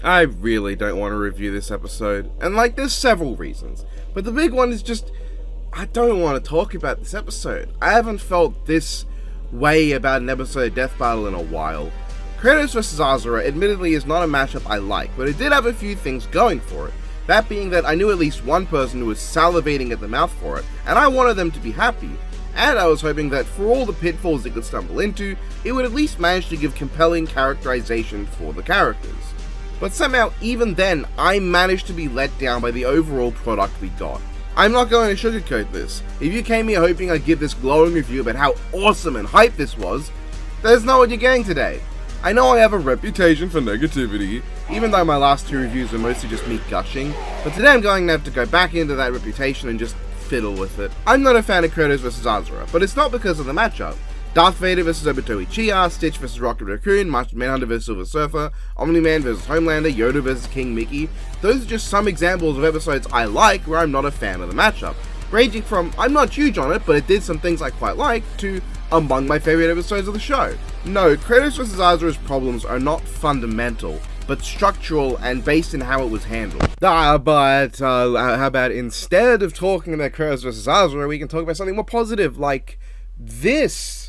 I really don't want to review this episode, and there's several reasons, but the big one is just, I don't want to talk about this episode. I haven't felt this way about an episode of Death Battle in a while. Kratos vs. Asura admittedly is not a matchup I like, but it did have a few things going for it. That being that I knew at least one person who was salivating at the mouth for it, and I wanted them to be happy. And I was hoping that for all the pitfalls it could stumble into, it would at least manage to give compelling characterization for the characters. But somehow, even then, I managed to be let down by the overall product we got. I'm not going to sugarcoat this. If you came here hoping I'd give this glowing review about how awesome and hype this was, that's not what you're getting today. I know I have a reputation for negativity, even though my last two reviews were mostly just me gushing, but today I'm going to have to go back into that reputation and just fiddle with it. I'm not a fan of Kratos vs. Asura, but it's not because of the matchup. Darth Vader vs. Obito Uchiha, Stitch vs. Rocket Raccoon, Master Manhunter vs. Silver Surfer, Omni-Man vs. Homelander, Yoda vs. King Mickey. Those are just some examples of episodes I like where I'm not a fan of the matchup. Ranging from, I'm not huge on it, but it did some things I quite like, to among my favorite episodes of the show. No, Kratos vs. Asura's problems are not fundamental, but structural and based in how it was handled. But how about instead of talking about Kratos vs. Asura, we can talk about something more positive, like this.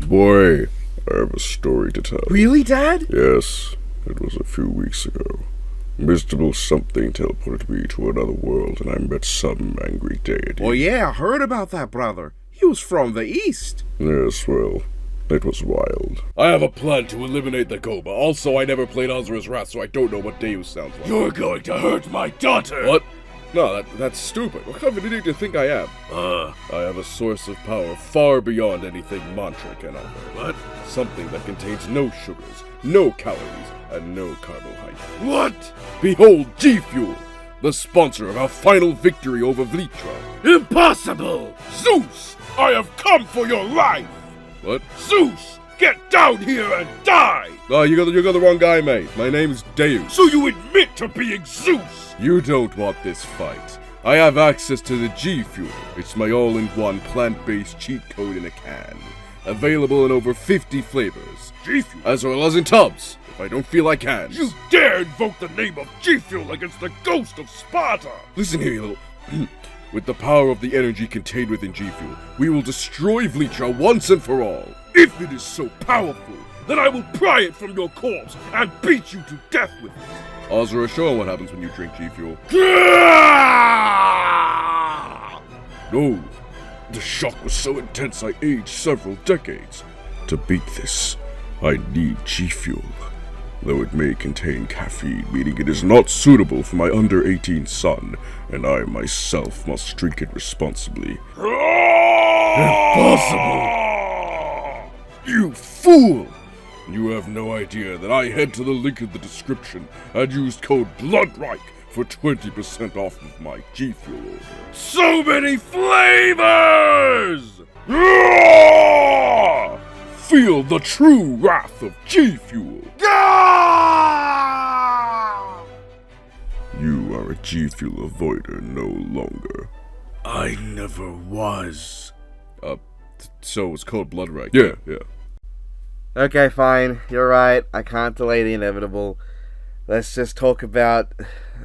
Boy, I have a story to tell. Really, Dad? Yes, it was a few weeks ago. Mystical something teleported me to another world, and I met some angry deity. Oh yeah, I heard about that, brother. He was from the East. Yes, well, it was wild. I have a plan to eliminate the Goba. Also, I never played Asura's Wrath, so I don't know what Deus sounds like. You're going to hurt my daughter! What? No, that's stupid. What kind of an idiot do you think I am? I have a source of power far beyond anything mantra can offer. What? Something that contains no sugars, no calories, and no carbohydrates. What? Behold G-Fuel, the sponsor of our final victory over Vlitra. Impossible! Zeus! I have come for your life! What? Zeus! Get down here and die! No, you got the wrong guy, mate. My name's Deus. So you admit to being Zeus! You don't want this fight. I have access to the G-Fuel. It's my all-in-one plant-based cheat code in a can. Available in over 50 flavors. G-Fuel? As well as in tubs, if I don't feel like cans. You dare invoke the name of G-Fuel against the ghost of Sparta! Listen here, you little... With the power of the energy contained within G-Fuel, we will destroy Vlitra once and for all. If it is so powerful, then I will pry it from your corpse and beat you to death with it. Asura, show him what happens when you drink G-Fuel. No, the shock was so intense I aged several decades. To beat this, I need G-Fuel. Though it may contain caffeine, meaning it is not suitable for my under-18 son, and I myself must drink it responsibly. Impossible! You fool! You have no idea that I head to the link in the description and used code BLOODRIKE for 20% off of my G-Fuel order. So many flavors! Feel the true wrath of G-Fuel. You are a G-Fuel avoider no longer. I never was. So it's called BLOODRIKE. Yeah. Okay, fine. You're right. I can't delay the inevitable. Let's just talk about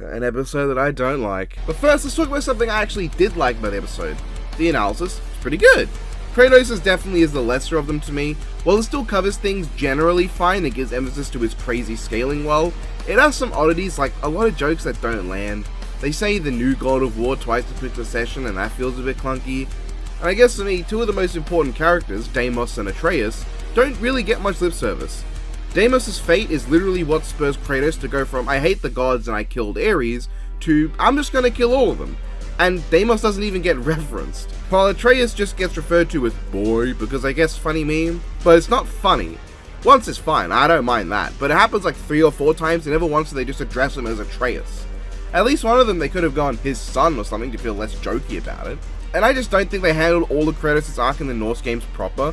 an episode that I don't like. But first, let's talk about something I actually did like about the episode. The analysis is pretty good. Kratos definitely is the lesser of them to me. While it still covers things generally fine and gives emphasis to his crazy scaling well, it has some oddities, like a lot of jokes that don't land. They say the new God of War twice to quick succession, and that feels a bit clunky. And I guess for me, two of the most important characters, Deimos and Atreus, don't really get much lip service. Deimos' fate is literally what spurs Kratos to go from I hate the gods and I killed Ares, to I'm just gonna kill all of them. And Deimos doesn't even get referenced, while Atreus just gets referred to as boy because I guess funny meme, but it's not funny. Once is fine, I don't mind that, but it happens like 3 or 4 times and never once do they just address him as Atreus. At least one of them they could have gone his son or something to feel less jokey about it. And I just don't think they handled all of Kratos' arc in the Norse games proper,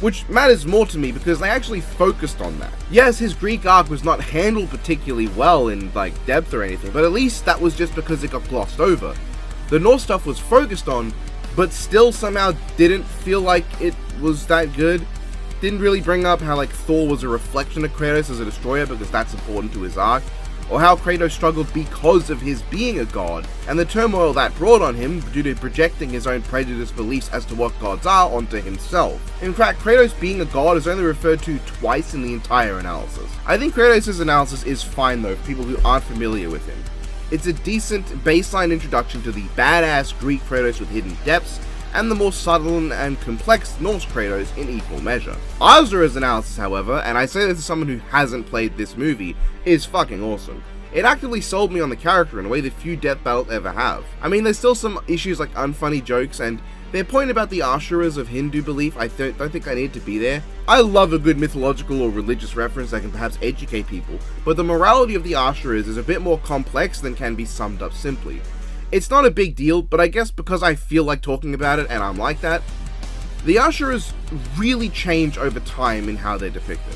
which matters more to me because they actually focused on that. Yes, his Greek arc was not handled particularly well in depth or anything, but at least that was just because it got glossed over. The Norse stuff was focused on, but still somehow didn't feel like it was that good. Didn't really bring up how Thor was a reflection of Kratos as a destroyer because that's important to his arc. or how Kratos struggled because of his being a god, and the turmoil that brought on him due to projecting his own prejudiced beliefs as to what gods are onto himself. In fact, Kratos being a god is only referred to twice in the entire analysis. I think Kratos' analysis is fine though for people who aren't familiar with him. It's a decent baseline introduction to the badass Greek Kratos with hidden depths, and the more subtle and complex Norse Kratos in equal measure. Asura's analysis, however, and I say this as someone who hasn't played this movie, is fucking awesome. It actively sold me on the character in a way that few death battles ever have. I mean, there's still some issues like unfunny jokes, and their point about the Asuras of Hindu belief, I don't think I need to be there. I love a good mythological or religious reference that can perhaps educate people, but the morality of the Asuras is a bit more complex than can be summed up simply. It's not a big deal, but I guess because I feel like talking about it and I'm like that, the Asuras really change over time in how they're depicted.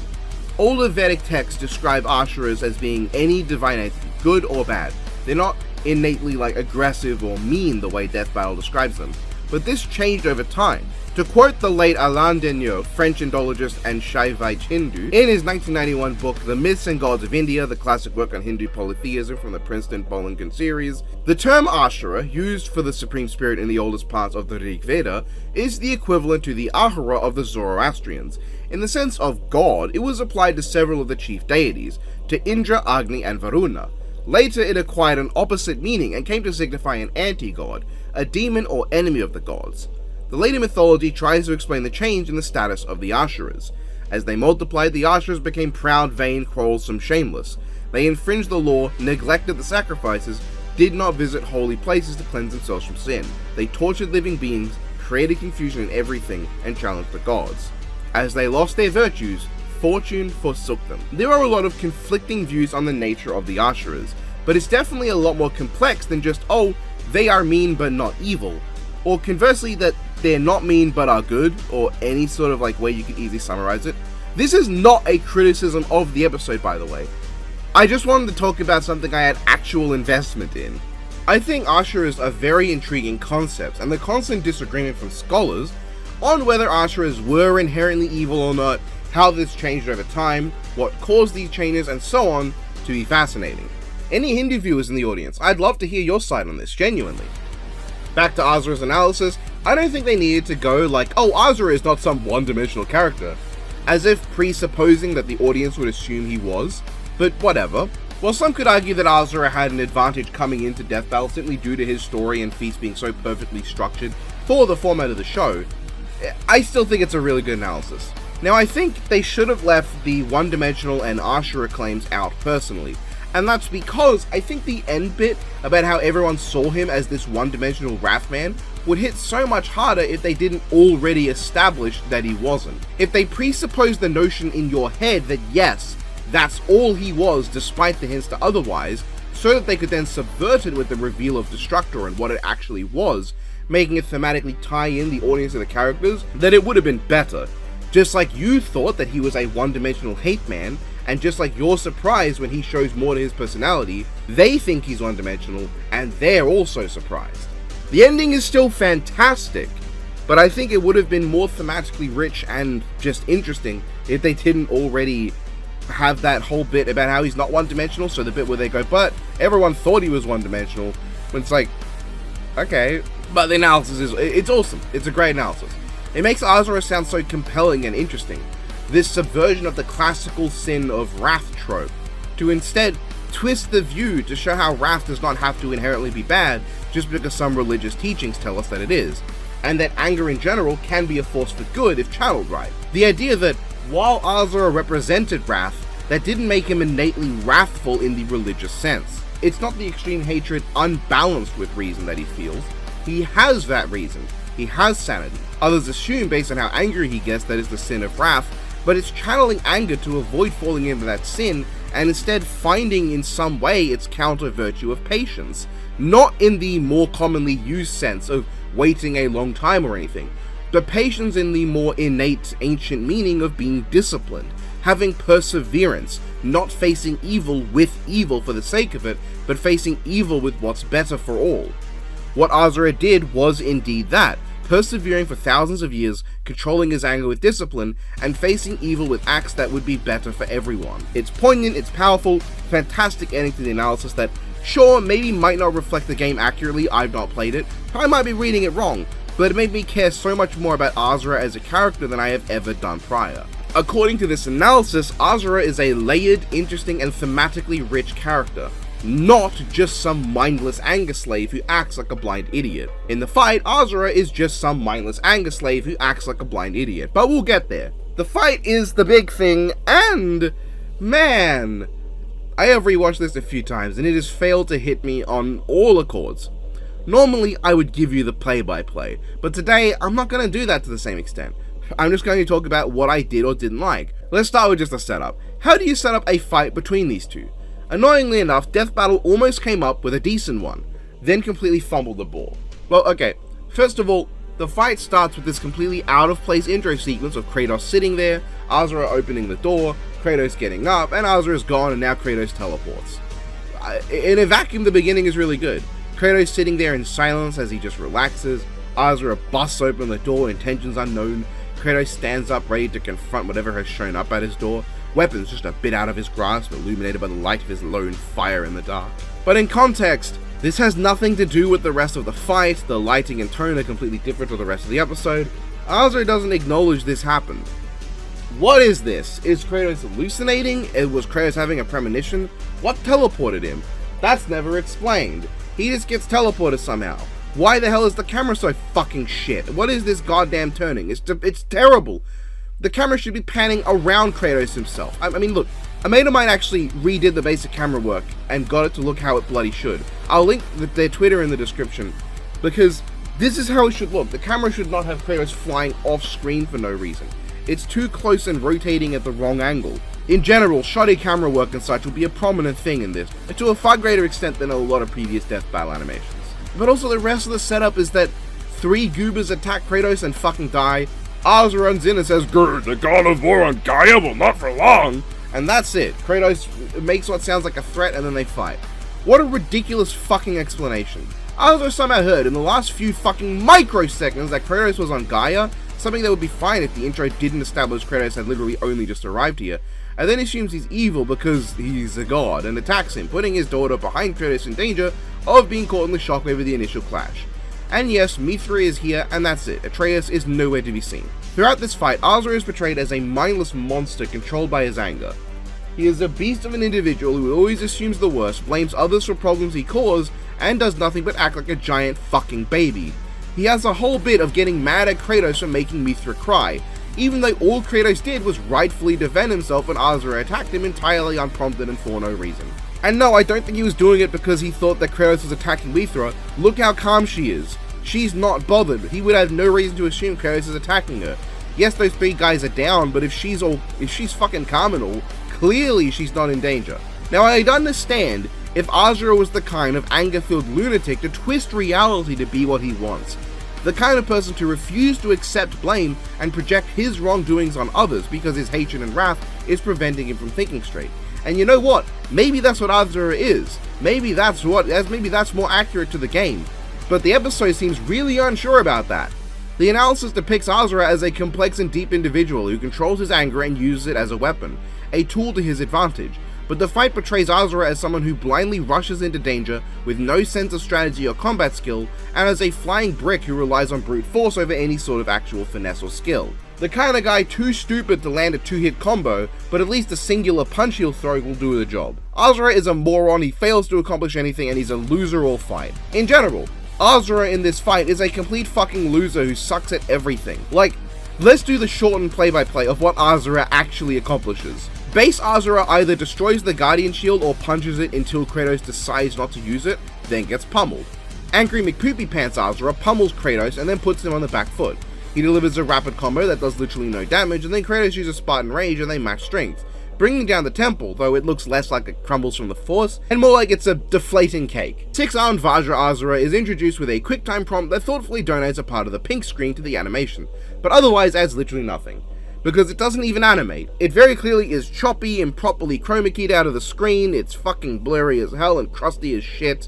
Older Vedic texts describe Asuras as being any divine entity, good or bad. They're not innately like aggressive or mean the way Death Battle describes them, but this changed over time. To quote the late Alain Denieux, French Indologist and Shaivite Hindu, in his 1991 book The Myths and Gods of India, the classic work on Hindu polytheism from the Princeton Bollingen series, the term Asura, used for the supreme spirit in the oldest parts of the Rig Veda, is the equivalent to the Ahura of the Zoroastrians. In the sense of god, it was applied to several of the chief deities, to Indra, Agni, and Varuna. Later it acquired an opposite meaning and came to signify an anti-god, a demon or enemy of the gods. The later mythology tries to explain the change in the status of the Asuras. As they multiplied, the Asuras became proud, vain, quarrelsome, shameless. They infringed the law, neglected the sacrifices, did not visit holy places to cleanse themselves from sin. They tortured living beings, created confusion in everything, and challenged the gods. As they lost their virtues, fortune forsook them. There are a lot of conflicting views on the nature of the Asuras, but it's definitely a lot more complex than just, oh, they are mean but not evil, or conversely that they're not mean but are good, or any sort of like way you can easily summarize it. This is not a criticism of the episode, by the way. I just wanted to talk about something I had actual investment in. I think Asuras are very intriguing concepts, and the constant disagreement from scholars on whether Asuras were inherently evil or not, how this changed over time, what caused these changes, and so on, to be fascinating. Any Hindu viewers in the audience, I'd love to hear your side on this, genuinely. Back to Asura's analysis, I don't think they needed to go like, oh, Asura is not some one-dimensional character, as if presupposing that the audience would assume he was, but whatever. While some could argue that Asura had an advantage coming into Death Battle simply due to his story and feats being so perfectly structured for the format of the show, I still think it's a really good analysis. Now, I think they should have left the one-dimensional and Asura claims out personally, and that's because I think the end bit about how everyone saw him as this one-dimensional Wrath Man would hit so much harder if they didn't already establish that he wasn't. If they presupposed the notion in your head that yes, that's all he was despite the hints to otherwise, so that they could then subvert it with the reveal of Destructor and what it actually was, making it thematically tie in the audience to the characters, then it would have been better. Just like you thought that he was a one-dimensional hate man, and just like you're surprised when he shows more to his personality, they think he's one-dimensional, and they're also surprised. The ending is still fantastic, but I think it would have been more thematically rich and just interesting if they didn't already have that whole bit about how he's not one-dimensional, so the bit where they go, but everyone thought he was one-dimensional, when it's like, okay, but the analysis is, it's awesome, it's a great analysis. It makes Asura sound so compelling and interesting, this subversion of the classical sin of wrath trope, to instead twist the view to show how wrath does not have to inherently be bad just because some religious teachings tell us that it is, and that anger in general can be a force for good if channeled right. The idea that while Asura represented wrath, that didn't make him innately wrathful in the religious sense. It's not the extreme hatred unbalanced with reason that he feels. He has that reason. He has sanity. Others assume based on how angry he gets that is the sin of wrath, but it's channeling anger to avoid falling into that sin and instead finding in some way its counter virtue of patience. Not in the more commonly used sense of waiting a long time or anything, but patience in the more innate ancient meaning of being disciplined, having perseverance, not facing evil with evil for the sake of it, but facing evil with what's better for all. What Asura did was indeed that, persevering for thousands of years, controlling his anger with discipline, and facing evil with acts that would be better for everyone. It's poignant, it's powerful, fantastic ending to the analysis that, sure, maybe might not reflect the game accurately, I've not played it, I might be reading it wrong, but it made me care so much more about Asura as a character than I have ever done prior. According to this analysis, Asura is a layered, interesting, and thematically rich character, not just some mindless anger slave who acts like a blind idiot. In the fight, Asura is just some mindless anger slave who acts like a blind idiot, but we'll get there. The fight is the big thing, and man, I have rewatched this a few times and it has failed to hit me on all accords. Normally, I would give you the play-by-play, but today I'm not going to do that to the same extent. I'm just going to talk about what I did or didn't like. Let's start with just a setup. How do you set up a fight between these two? Annoyingly enough, Death Battle almost came up with a decent one, then completely fumbled the ball. Well, okay, first of all, the fight starts with this completely out of place intro sequence of Kratos sitting there, Asura opening the door, Kratos getting up, and Asura's gone and now Kratos teleports. In a vacuum, the beginning is really good. Kratos sitting there in silence as he just relaxes, Asura busts open the door, intentions unknown, Kratos stands up ready to confront whatever has shown up at his door, weapons just a bit out of his grasp, illuminated by the light of his lone fire in the dark. But in context, this has nothing to do with the rest of the fight, the lighting and tone are completely different to the rest of the episode. Asura doesn't acknowledge this happened. What is this? Is Kratos hallucinating? Was Kratos having a premonition? What teleported him? That's never explained. He just gets teleported somehow. Why the hell is the camera so fucking shit? What is this goddamn turning? It's terrible. The camera should be panning around Kratos himself. I mean, look, a mate of mine actually redid the basic camera work and got it to look how it bloody should. I'll link their Twitter in the description, because this is how it should look. The camera should not have Kratos flying off screen for no reason. It's too close and rotating at the wrong angle. In general, shoddy camera work and such will be a prominent thing in this, to a far greater extent than a lot of previous Death Battle animations. But also the rest of the setup is that 3 goobers attack Kratos and fucking die, Asura runs in and says, "Grr, the god of war on Gaia will not for long," and that's it. Kratos makes what sounds like a threat and then they fight. What a ridiculous fucking explanation. Asura somehow heard in the last few fucking microseconds that Kratos was on Gaia, something that would be fine if the intro didn't establish Kratos had literally only just arrived here, and then assumes he's evil because he's a god and attacks him, putting his daughter behind Kratos in danger of being caught in the shockwave of the initial clash. And yes, Mithra is here, and that's it. Atreus is nowhere to be seen. Throughout this fight, Asura is portrayed as a mindless monster controlled by his anger. He is a beast of an individual who always assumes the worst, blames others for problems he caused, and does nothing but act like a giant fucking baby. He has a whole bit of getting mad at Kratos for making Mithra cry, even though all Kratos did was rightfully defend himself when Asura attacked him entirely unprompted and for no reason. And no, I don't think he was doing it because he thought that Kratos was attacking Mithra. Look how calm she is. She's not bothered. He would have no reason to assume Kratos is attacking her. Yes, those 3 guys are down, but if she's fucking calm and all, clearly she's not in danger. Now, I'd understand if Asura was the kind of anger-filled lunatic to twist reality to be what he wants. The kind of person to refuse to accept blame and project his wrongdoings on others because his hatred and wrath is preventing him from thinking straight. And you know what? Maybe that's what Asura is. Maybe that's more accurate to the game. But the episode seems really unsure about that. The analysis depicts Asura as a complex and deep individual who controls his anger and uses it as a weapon, a tool to his advantage. But the fight portrays Asura as someone who blindly rushes into danger with no sense of strategy or combat skill, and as a flying brick who relies on brute force over any sort of actual finesse or skill. The kind of guy too stupid to land a 2-hit combo, but at least a singular punch he'll throw will do the job. Asura is a moron, he fails to accomplish anything, and he's a loser all fight. In general, Asura in this fight is a complete fucking loser who sucks at everything. Like, let's do the shortened play-by-play of what Asura actually accomplishes. Base Asura either destroys the Guardian Shield or punches it until Kratos decides not to use it, then gets pummeled. Angry McPoopy Pants Asura pummels Kratos and then puts him on the back foot. He delivers a rapid combo that does literally no damage, and then Kratos uses Spartan Rage and they match strength, bringing down the temple, though it looks less like it crumbles from the force, and more like it's a deflating cake. 6-armed Vajra Asura is introduced with a QuickTime prompt that thoughtfully donates a part of the pink screen to the animation, but otherwise adds literally nothing. Because it doesn't even animate. It very clearly is choppy, improperly chroma keyed out of the screen, it's fucking blurry as hell and crusty as shit.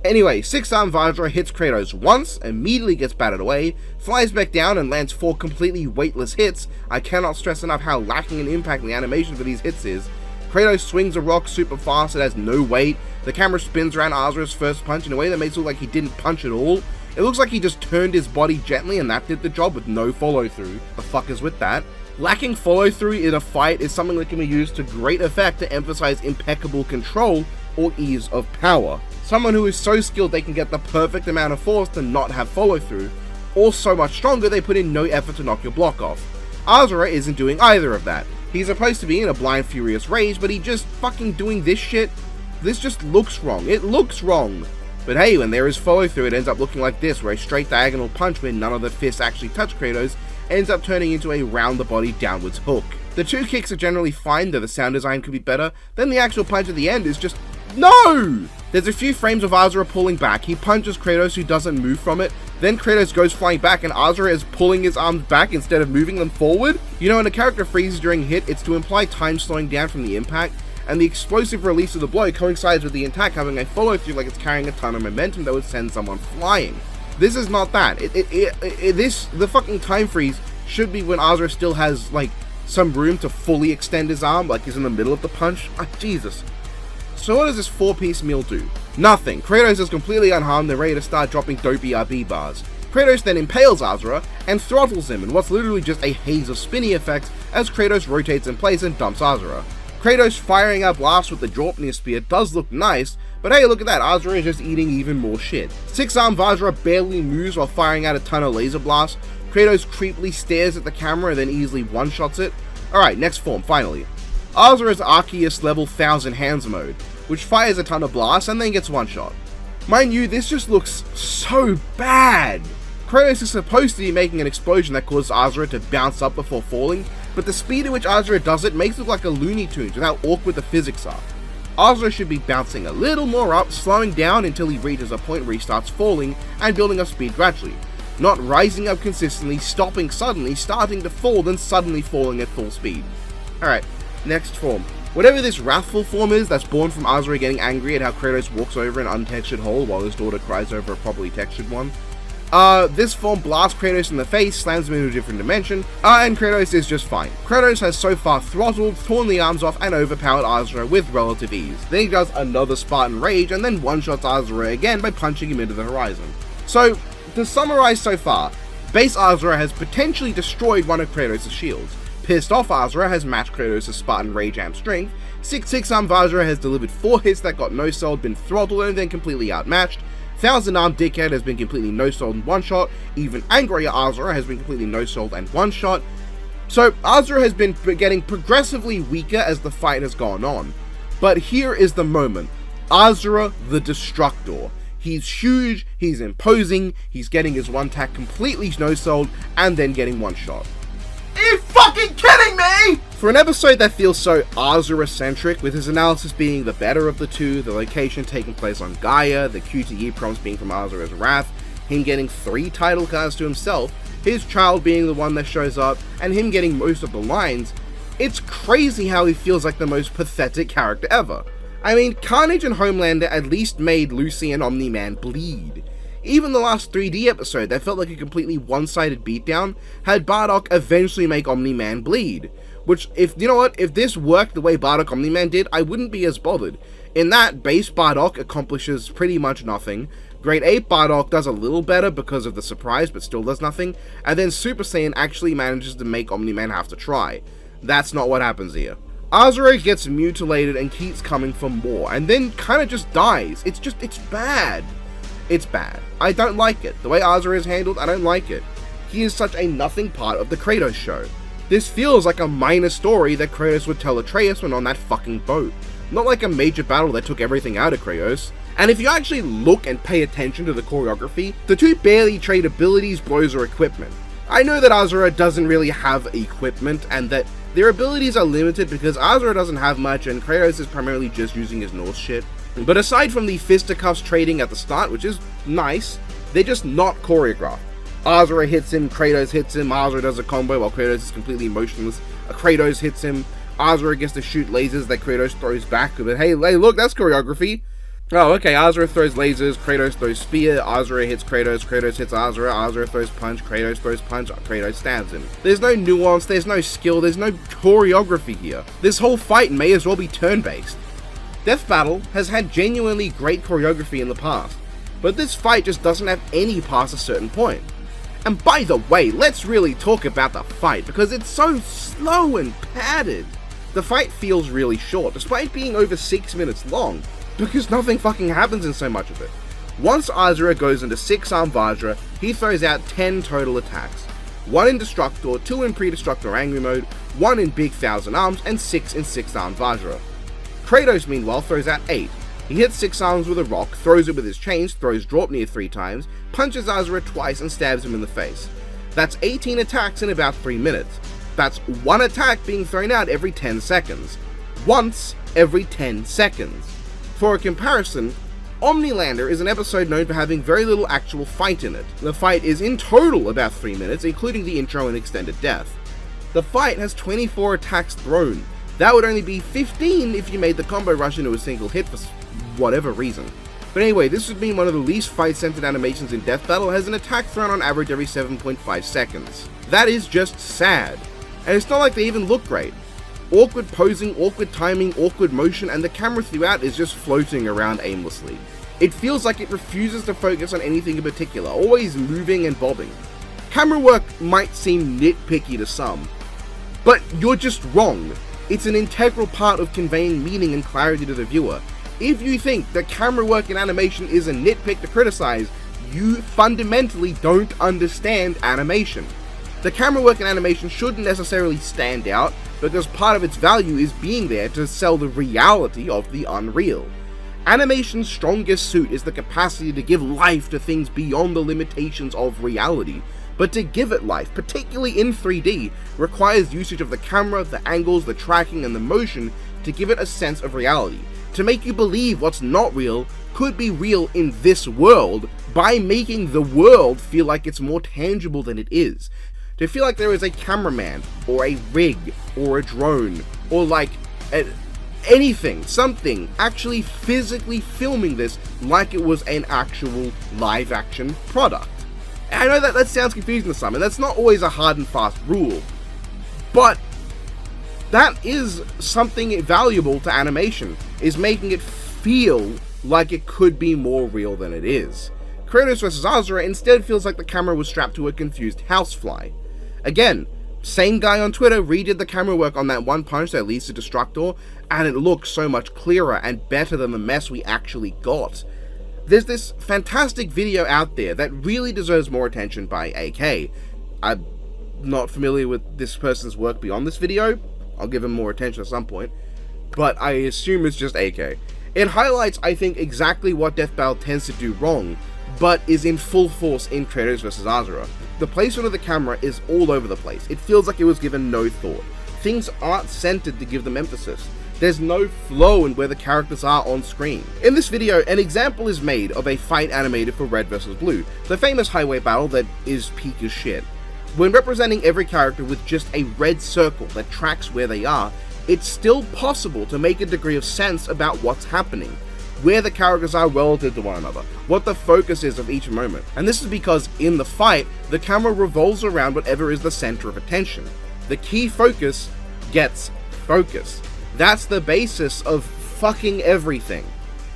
Anyway, 6-arm Vajra hits Kratos once, immediately gets battered away, flies back down and lands 4 completely weightless hits. I cannot stress enough how lacking in impact the animation for these hits is. Kratos swings a rock super fast, it has no weight. The camera spins around Asura's first punch in a way that makes it look like he didn't punch at all. It looks like he just turned his body gently and that did the job with no follow through. The fuck is with that? Lacking follow through in a fight is something that can be used to great effect to emphasize impeccable control or ease of power. Someone who is so skilled they can get the perfect amount of force to not have follow through, or so much stronger they put in no effort to knock your block off. Asura isn't doing either of that. He's supposed to be in a blind furious rage, but he just fucking doing this shit. This just looks wrong. It looks wrong. But hey, when there is follow through, it ends up looking like this, where a straight diagonal punch where none of the fists actually touch Kratos ends up turning into a round the body downwards hook. The 2 kicks are generally fine, though the sound design could be better. Then the actual punch at the end is just no! There's a few frames of Asura pulling back. He punches Kratos, who doesn't move from it. Then Kratos goes flying back and Asura is pulling his arms back instead of moving them forward. You know, when a character freezes during hit, it's to imply time slowing down from the impact, and the explosive release of the blow coincides with the attack having a follow through like it's carrying a ton of momentum that would send someone flying. This is not that. The fucking time freeze should be when Asura still has like some room to fully extend his arm, like he's in the middle of the punch. Jesus. So what does this 4-piece meal do? Nothing. Kratos is completely unharmed and ready to start dropping dopey RB bars. Kratos then impales Asura and throttles him in what's literally just a haze of spinny effects as Kratos rotates in place and dumps Asura. Kratos firing out blasts with the Jorpnir spear does look nice, but hey, look at that, Asura is just eating even more shit. 6-arm Vajra barely moves while firing out a ton of laser blasts. Kratos creepily stares at the camera and then easily one-shots it. Alright, next form, finally. Asura's Arceus level 1000 hands mode, which fires a ton of blasts and then gets one-shot. Mind you, this just looks so bad. Kratos is supposed to be making an explosion that causes Asura to bounce up before falling, but the speed at which Asura does it makes it look like a Looney Tunes with how awkward the physics are. Asura should be bouncing a little more up, slowing down until he reaches a point where he starts falling and building up speed gradually, not rising up consistently, stopping suddenly, starting to fall, then suddenly falling at full speed. Alright, next form. Whatever this wrathful form is that's born from Asura getting angry at how Kratos walks over an untextured hole while his daughter cries over a properly textured one. This form blasts Kratos in the face, slams him into a different dimension, and Kratos is just fine. Kratos has so far throttled, torn the arms off, and overpowered Asura with relative ease. Then he does another Spartan Rage, and then one-shots Asura again by punching him into the horizon. So, to summarize so far, base Asura has potentially destroyed one of Kratos' shields. Pissed off Asura has matched Kratos' Spartan Rage Amp strength. 6-arm Vajra has delivered 4 hits that got no-sold, been throttled, and then completely outmatched. 1000-arm Dickhead has been completely no-sold and one-shot. Even angrier Asura has been completely no-sold and one-shot. So Asura has been getting progressively weaker as the fight has gone on. But here is the moment. Asura the Destructor. He's huge, he's imposing, he's getting his one attack completely no-sold, and then getting one-shot. Are you fucking kidding me? For an episode that feels so Asura-centric, with his analysis being the better of the two, the location taking place on Gaia, the QTE prompts being from Asura's Wrath, him getting 3 title cards to himself, his child being the one that shows up, and him getting most of the lines, it's crazy how he feels like the most pathetic character ever. I mean, Carnage and Homelander at least made Lucy and Omni-Man bleed. Even the last 3D episode that felt like a completely one-sided beatdown had Bardock eventually make Omni-Man bleed. Which, if this worked the way Bardock Omni-Man did, I wouldn't be as bothered. In that, base Bardock accomplishes pretty much nothing. Grade 8 Bardock does a little better because of the surprise, but still does nothing. And then Super Saiyan actually manages to make Omni-Man have to try. That's not what happens here. Asura gets mutilated and keeps coming for more, and then kinda just dies. It's bad. It's bad. I don't like it. The way Asura is handled, I don't like it. He is such a nothing part of the Kratos show. This feels like a minor story that Kratos would tell Atreus when on that fucking boat. Not like a major battle that took everything out of Kratos. And if you actually look and pay attention to the choreography, the two barely trade abilities, blows, or equipment. I know that Asura doesn't really have equipment, and that their abilities are limited because Asura doesn't have much and Kratos is primarily just using his Norse shit. But aside from the fisticuffs trading at the start, which is nice, they're just not choreographed. Asura hits him, Kratos hits him, Asura does a combo while Kratos is completely motionless. Kratos hits him, Asura gets to shoot lasers that Kratos throws back, but hey look, that's choreography. Oh, okay, Asura throws lasers, Kratos throws spear, Asura hits Kratos, Kratos hits Asura, Asura throws punch, Kratos throws punch, Kratos stabs him. There's no nuance, there's no skill, there's no choreography here. This whole fight may as well be turn-based. Death Battle has had genuinely great choreography in the past, but this fight just doesn't have any past a certain point. And by the way, let's really talk about the fight, because it's so slow and padded. The fight feels really short, despite being over 6 minutes long, because nothing fucking happens in so much of it. Once Asura goes into 6-arm Vajra, he throws out 10 total attacks. 1 in Destructor, 2 in Pre-Destructor Angry Mode, 1 in Big 1000 Arms, and 6 in 6-arm Vajra. Kratos meanwhile throws out 8. He hits 6 arms with a rock, throws it with his chains, throws Draupnir 3 times, punches Asura twice and stabs him in the face. That's 18 attacks in about 3 minutes. That's 1 attack being thrown out every 10 seconds. Once every 10 seconds. For a comparison, Omnilander is an episode known for having very little actual fight in it. The fight is in total about 3 minutes, including the intro and extended death. The fight has 24 attacks thrown. That would only be 15 if you made the combo rush into a single hit for whatever reason. But anyway, this would mean one of the least fight-centered animations in Death Battle has an attack thrown on average every 7.5 seconds. That is just sad. And it's not like they even look great. Awkward posing, awkward timing, awkward motion, and the camera throughout is just floating around aimlessly. It feels like it refuses to focus on anything in particular, always moving and bobbing. Camera work might seem nitpicky to some, but you're just wrong. It's an integral part of conveying meaning and clarity to the viewer. If you think that camera work in animation is a nitpick to criticize, you fundamentally don't understand animation. The camera work in animation shouldn't necessarily stand out, because part of its value is being there to sell the reality of the unreal. Animation's strongest suit is the capacity to give life to things beyond the limitations of reality, but to give it life, particularly in 3D, requires usage of the camera, the angles, the tracking, and the motion to give it a sense of reality, to make you believe what's not real could be real in this world by making the world feel like it's more tangible than it is. To feel like there is a cameraman, or a rig, or a drone, or like anything, something, actually physically filming this like it was an actual live action product. And I know that sounds confusing to some, and that's not always a hard and fast rule, but that is something valuable to animation, is making it feel like it could be more real than it is. Kratos vs. Asura instead feels like the camera was strapped to a confused housefly. Again, same guy on Twitter redid the camera work on that one punch that leads to Destructor, and it looks so much clearer and better than the mess we actually got. There's this fantastic video out there that really deserves more attention by AK. I'm not familiar with this person's work beyond this video. I'll give him more attention at some point, but I assume it's just AK. It highlights, I think, exactly what Death Battle tends to do wrong, but is in full force in Kratos vs. Asura. The placement of the camera is all over the place. It feels like it was given no thought. Things aren't centered to give them emphasis. There's no flow in where the characters are on screen. In this video, an example is made of a fight animated for Red vs. Blue, the famous highway battle that is peak as shit. When representing every character with just a red circle that tracks where they are, it's still possible to make a degree of sense about what's happening, where the characters are relative to one another, what the focus is of each moment. And this is because in the fight, the camera revolves around whatever is the center of attention. The key focus gets focus. That's the basis of fucking everything.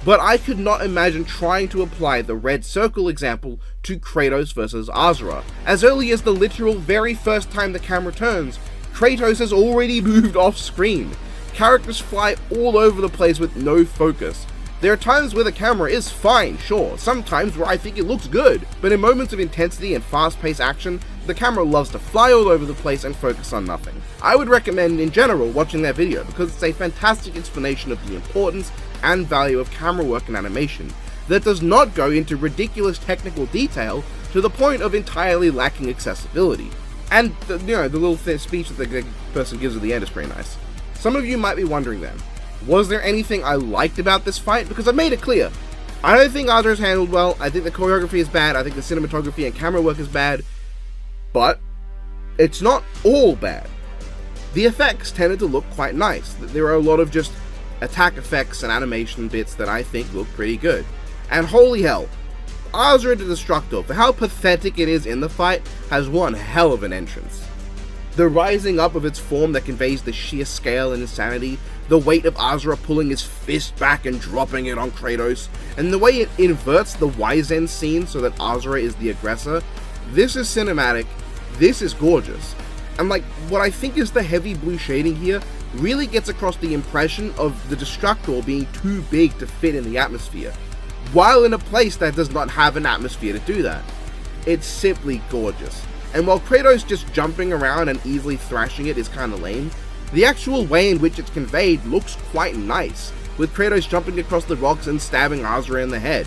But I could not imagine trying to apply the red circle example to Kratos vs. Asura. As early as the literal very first time the camera turns, Kratos has already moved off screen. Characters fly all over the place with no focus. There are times where the camera is fine, sure, sometimes where I think it looks good, but in moments of intensity and fast-paced action, the camera loves to fly all over the place and focus on nothing. I would recommend in general watching that video because it's a fantastic explanation of the importance and value of camera work and animation that does not go into ridiculous technical detail to the point of entirely lacking accessibility. And the little speech that the person gives at the end is pretty nice. Some of you might be wondering then, was there anything I liked about this fight? Because I made it clear. I don't think Asura's handled well, I think the choreography is bad, I think the cinematography and camera work is bad, but it's not all bad. The effects tended to look quite nice. There are a lot of just attack effects and animation bits that I think look pretty good. And holy hell, Asura the Destructor, for how pathetic it is in the fight, has one hell of an entrance. The rising up of its form that conveys the sheer scale and insanity, the weight of Asura pulling his fist back and dropping it on Kratos, and the way it inverts the Wizen scene so that Asura is the aggressor. This is cinematic, this is gorgeous. And like, what I think is the heavy blue shading here really gets across the impression of the Destructor being too big to fit in the atmosphere, while in a place that does not have an atmosphere to do that. It's simply gorgeous. And while Kratos just jumping around and easily thrashing it is kinda lame, the actual way in which it's conveyed looks quite nice, with Kratos jumping across the rocks and stabbing Asura in the head.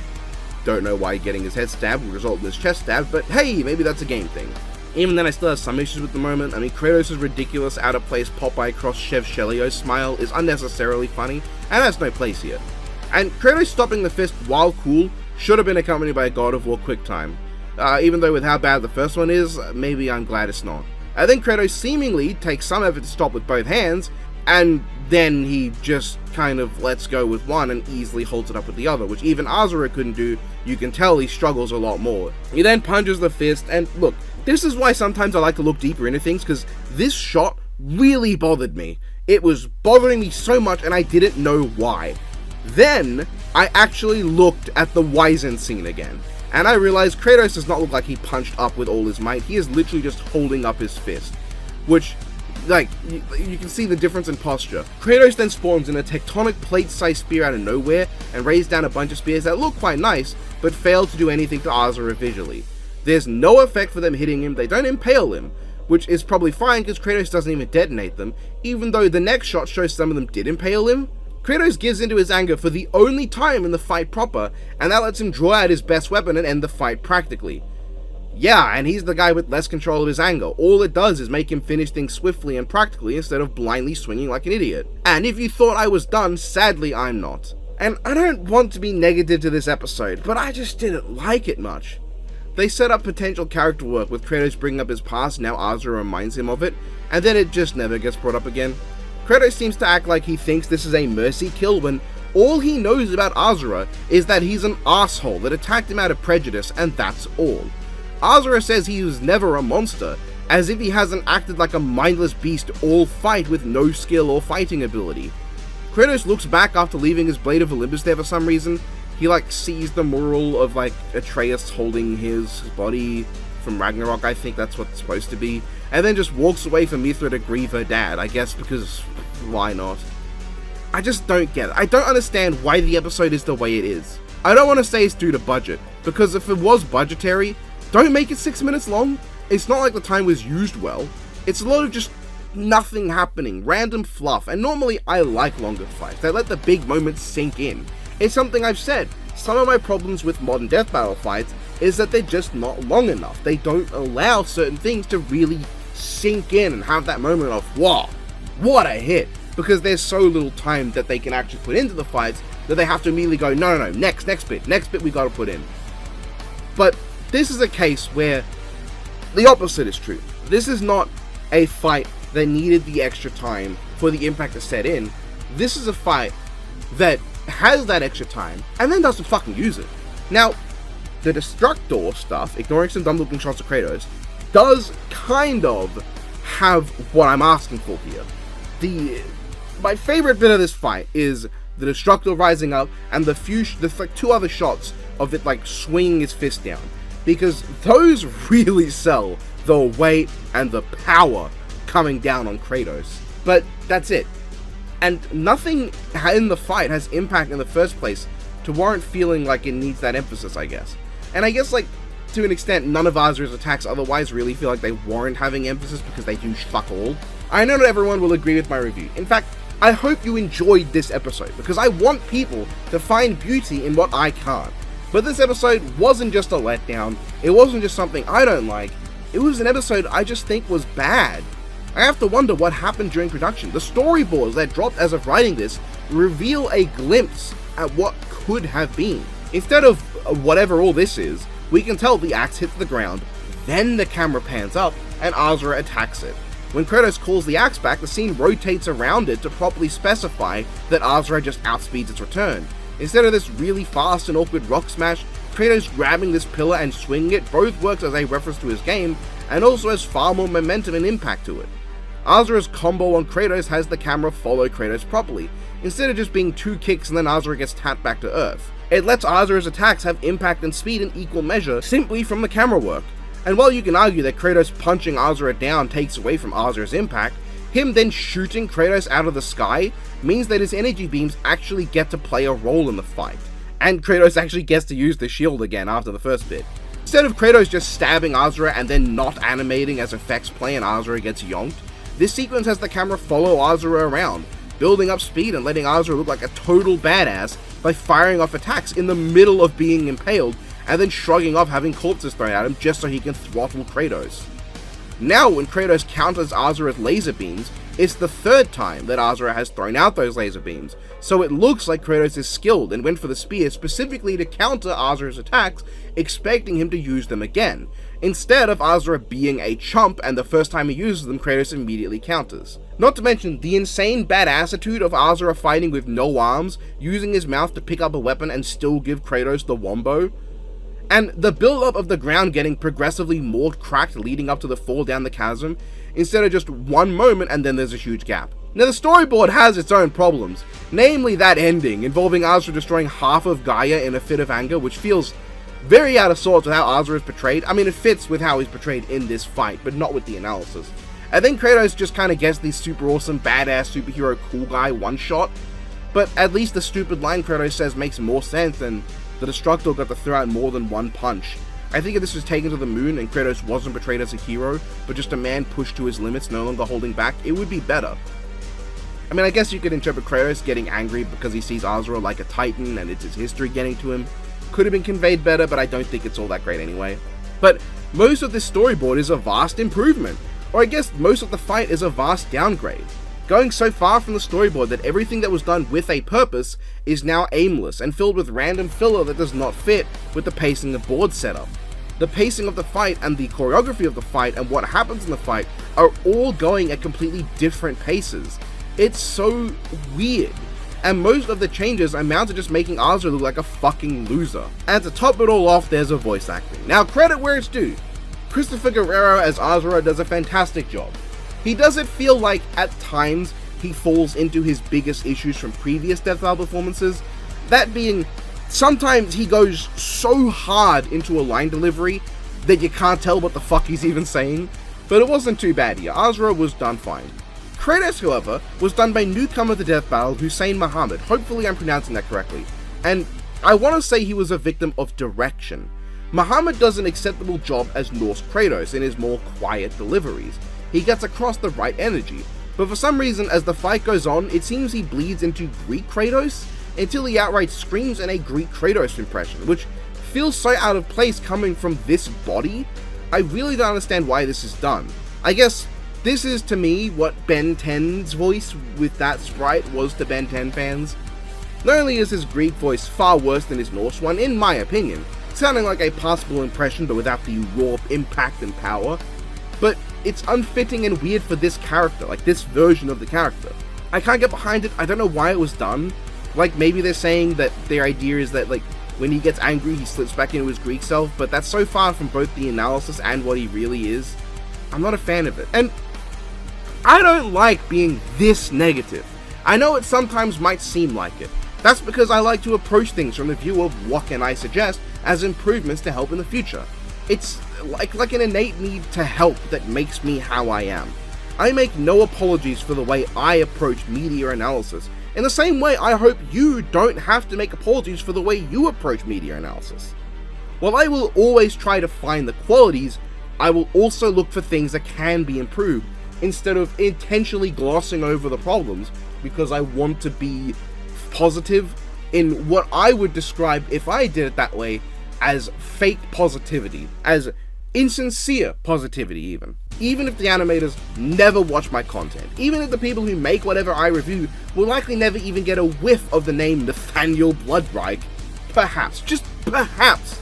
Don't know why getting his head stabbed would result in his chest stabbed, but hey, maybe that's a game thing. Even then, I still have some issues with the moment. I mean, Kratos' ridiculous, out-of-place Popeye cross Chef Shelio smile is unnecessarily funny, and has no place here. And Kratos stopping the fist, while cool, should have been accompanied by a God of War quick time. Even though with how bad the first one is, maybe I'm glad it's not. I think Kratos seemingly takes some effort to stop with both hands, and then he just kind of lets go with one and easily holds it up with the other, which even Asura couldn't do. You can tell he struggles a lot more. He then punches the fist, and look, this is why sometimes I like to look deeper into things, because this shot really bothered me. It was bothering me so much and I didn't know why. Then, I actually looked at the Wizen scene again, and I realized Kratos does not look like he punched up with all his might. He is literally just holding up his fist, which, like, you can see the difference in posture. Kratos then spawns in a tectonic plate-sized spear out of nowhere and rains down a bunch of spears that look quite nice, but fail to do anything to Asura visually. There's no effect for them hitting him, they don't impale him, which is probably fine because Kratos doesn't even detonate them, even though the next shot shows some of them did impale him. Kratos gives into his anger for the only time in the fight proper, and that lets him draw out his best weapon and end the fight practically. Yeah, and he's the guy with less control of his anger. All it does is make him finish things swiftly and practically instead of blindly swinging like an idiot. And if you thought I was done, sadly I'm not. And I don't want to be negative to this episode, but I just didn't like it much. They set up potential character work with Kratos bringing up his past, now Asura reminds him of it, and then it just never gets brought up again. Kratos seems to act like he thinks this is a mercy kill when all he knows about Asura is that he's an asshole that attacked him out of prejudice, and that's all. Asura says he was never a monster, as if he hasn't acted like a mindless beast all fight with no skill or fighting ability. Kratos looks back after leaving his Blade of Olympus there for some reason. He like sees the mural of like Atreus holding his body from Ragnarok, I think that's what it's supposed to be, and then just walks away from Mithra to grieve her dad, I guess because why not? I just don't get it. I don't understand why the episode is the way it is. I don't want to say it's due to budget, because if it was budgetary, don't make it 6 minutes long. It's not like the time was used well. It's a lot of just nothing happening, random fluff, and normally I like longer fights. I let the big moments sink in. It's something I've said. Some of my problems with modern death battle fights is that they're just not long enough. They don't allow certain things to really sink in and have that moment of, wow, what a hit. Because there's so little time that they can actually put into the fights that they have to immediately go, no, next bit we gotta put in. But this is a case where the opposite is true. This is not a fight that needed the extra time for the impact to set in. This is a fight that has that extra time and then doesn't fucking use it. Now, the Destructor stuff, ignoring some dumb looking shots of Kratos, does kind of have what I'm asking for here. My favorite bit of this fight is the Destructor rising up and the like two other shots of it like swinging his fist down, because those really sell the weight and the power coming down on Kratos. But that's it. And nothing in the fight has impact in the first place to warrant feeling like it needs that emphasis, I guess. And I guess, like, to an extent, none of Asura's attacks otherwise really feel like they warrant having emphasis because they do fuck all. I know not everyone will agree with my review. In fact, I hope you enjoyed this episode, because I want people to find beauty in what I can't. But this episode wasn't just a letdown, it wasn't just something I don't like, it was an episode I just think was bad. I have to wonder what happened during production. The storyboards that dropped as of writing this reveal a glimpse at what could have been. Instead of whatever all this is, we can tell the axe hits the ground, then the camera pans up, and Asura attacks it. When Kratos calls the axe back, the scene rotates around it to properly specify that Asura just outspeeds its return. Instead of this really fast and awkward rock smash, Kratos grabbing this pillar and swinging it both works as a reference to his game, and also has far more momentum and impact to it. Asura's combo on Kratos has the camera follow Kratos properly, instead of just being 2 kicks and then Asura gets tapped back to Earth. It lets Asura's attacks have impact and speed in equal measure simply from the camera work. And while you can argue that Kratos punching Asura down takes away from Asura's impact, him then shooting Kratos out of the sky means that his energy beams actually get to play a role in the fight, and Kratos actually gets to use the shield again after the first bit. Instead of Kratos just stabbing Asura and then not animating as effects play and Asura gets yonked, this sequence has the camera follow Asura around, building up speed and letting Asura look like a total badass by firing off attacks in the middle of being impaled and then shrugging off having corpses thrown at him just so he can throttle Kratos. Now when Kratos counters Asura's laser beams, it's the 3rd time that Asura has thrown out those laser beams, so it looks like Kratos is skilled and went for the spear specifically to counter Asura's attacks, expecting him to use them again, instead of Asura being a chump and the first time he uses them, Kratos immediately counters. Not to mention the insane badassitude of Asura fighting with no arms, using his mouth to pick up a weapon and still give Kratos the wombo. And the build-up of the ground getting progressively more cracked leading up to the fall down the chasm, instead of just one moment and then there's a huge gap. Now the storyboard has its own problems, namely that ending involving Asura destroying half of Gaia in a fit of anger, which feels very out of sorts with how Asura is portrayed. I mean, it fits with how he's portrayed in this fight, but not with the analysis. And then Kratos just kind of gets the super awesome, badass, superhero, cool guy one-shot, but at least the stupid line Kratos says makes more sense than the Destructor got to throw out more than one punch. I think if this was taken to the moon and Kratos wasn't portrayed as a hero, but just a man pushed to his limits, no longer holding back, it would be better. I mean, I guess you could interpret Kratos getting angry because he sees Asura like a titan and it's his history getting to him. Could have been conveyed better, but I don't think it's all that great anyway. But most of this storyboard is a vast improvement, or I guess most of the fight is a vast downgrade. Going so far from the storyboard that everything that was done with a purpose is now aimless and filled with random filler that does not fit with the pacing of board setup. The pacing of the fight and the choreography of the fight and what happens in the fight are all going at completely different paces. It's so weird. And most of the changes amount to just making Asura look like a fucking loser. And to top it all off, there's a voice acting. Now credit where it's due. Christopher Guerrero as Asura does a fantastic job. He doesn't feel like, at times, he falls into his biggest issues from previous Death Valley performances. That being, sometimes he goes so hard into a line delivery that you can't tell what the fuck he's even saying, but it wasn't too bad here. Asura was done fine. Kratos, however, was done by newcomer to Death Battle Hussein Muhammad, hopefully I'm pronouncing that correctly, and I want to say he was a victim of direction. Muhammad does an acceptable job as Norse Kratos in his more quiet deliveries. He gets across the right energy, but for some reason as the fight goes on, it seems he bleeds into Greek Kratos, until he outright screams in a Greek Kratos impression, which feels so out of place coming from this body. I really don't understand why this is done. I guess this is to me what Ben 10's voice with that sprite was to Ben 10 fans. Not only is his Greek voice far worse than his Norse one, in my opinion, sounding like a passable impression but without the raw impact and power, but it's unfitting and weird for this character, like this version of the character. I can't get behind it, I don't know why it was done. Like maybe they're saying that their idea is that like when he gets angry he slips back into his Greek self, but that's so far from both the analysis and what he really is. I'm not a fan of it. And I don't like being this negative. I know it sometimes might seem like it. That's because I like to approach things from the view of what can I suggest as improvements to help in the future. It's like an innate need to help that makes me how I am. I make no apologies for the way I approach media analysis. In the same way, I hope you don't have to make apologies for the way you approach media analysis. While I will always try to find the qualities, I will also look for things that can be improved, instead of intentionally glossing over the problems because I want to be positive in what I would describe, if I did it that way, as fake positivity, as insincere positivity even. Even if the animators never watch my content, even if the people who make whatever I review will likely never even get a whiff of the name Nathaniel Bloodreich, perhaps, just perhaps,